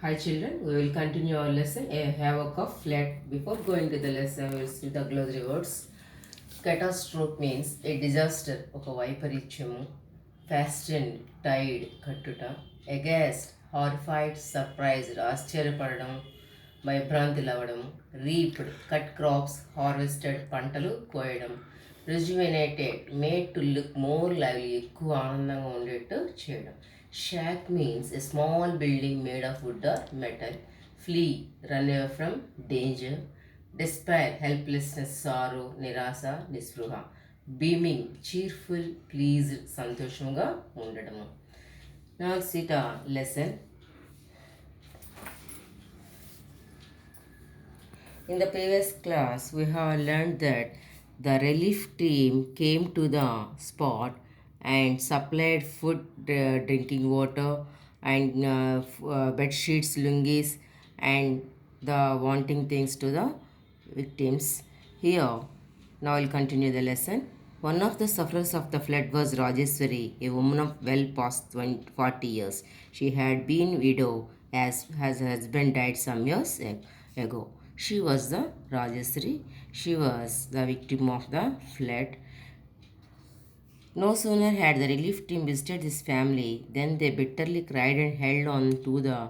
Hi children, we will continue our lesson a havoc of flood. Before going to the lesson, we will see the glossary words. Catastrophe means a disaster, ఒక వైపరీత్యము. Fastened, tied, కట్టుట. Aghast, horrified, surprised, ఆశ్చర్యపడడం, భయభ్రాంతులు అవ్వడం. Reaped, cut crops, harvested, పంటలు కోయడం. Rejuvenated, made to look more lively, ఎక్కువ ఆనందంగా ఉండేట్టు చేయడం. Shack means a small building made of wood or metal. Flee, run away from danger. Despair, helplessness, sorrow, nirasa, nispruha. Beaming, cheerful, pleased, సంతోషంగా ఉండడము. Now see the lesson. In the previous class, we have learned that the relief team came to the spot and supplied food, drinking water, and bed sheets, lungis, and the wanting things to the victims. Here, now I'll continue the lesson. One of the sufferers of the flood was Rajeshwari, a woman of well past 40 years. She had been widow as her husband died some years ago. She was the Rajeshwari. She was the victim of the flood. No sooner had the relief team visited his family than they bitterly cried and held on to the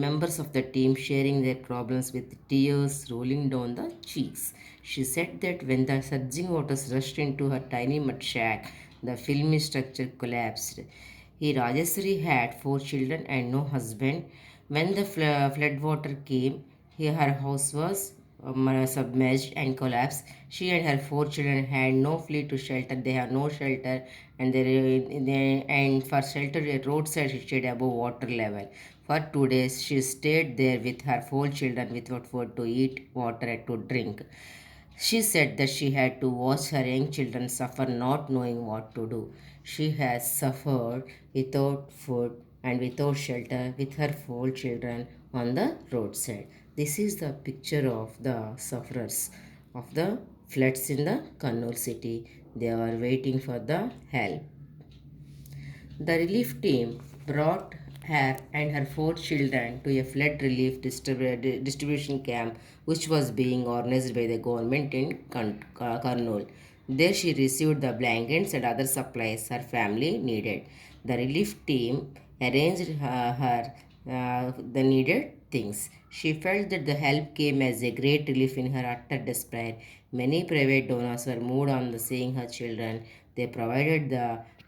members of the team, sharing their problems with tears rolling down the cheeks. She said that when the surging waters rushed into her tiny mud shack, the filmy structure collapsed. Rajeshwari had 4 children and no husband. When the flood water came, her house was submerged and collapsed. She and her 4 children had no flea to shelter. They have no shelter, and and for shelter a roadside she stayed above water level. For 2 days she stayed there with her 4 children without food to eat, water to drink. She said that she had to watch her young children suffer not knowing what to do. She has suffered without food and without shelter with her 4 children on the roadside. This is the picture of the sufferers of the floods in the Kannur city. They are waiting for the help. The relief team brought her and her 4 children to a flood relief distribution camp which was being organized by the government in Kurnool. There she received the blankets and other supplies her family needed. The relief team arranged her the needed things. She felt that the help came as a great relief in her utter despair. Many private donors were moved on seeing her children. They provided the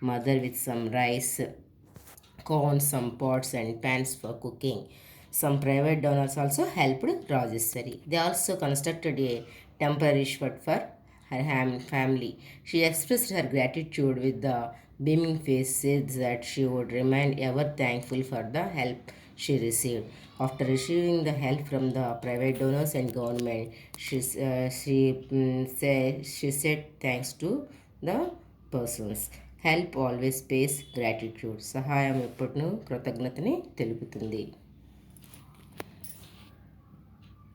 mother with some rice, corn, some pots and pans for cooking. Some private donors also helped Rajeshwari. They also constructed a temporary shed for her family. She expressed her gratitude with the beaming face, said that she would remain ever thankful for the help she received. After receiving the help from the private donors and government, she said thanks to the persons. Help always pays gratitude. సహాయం ఎప్పుడూ కృతజ్ఞతని తెలుపుతుంది.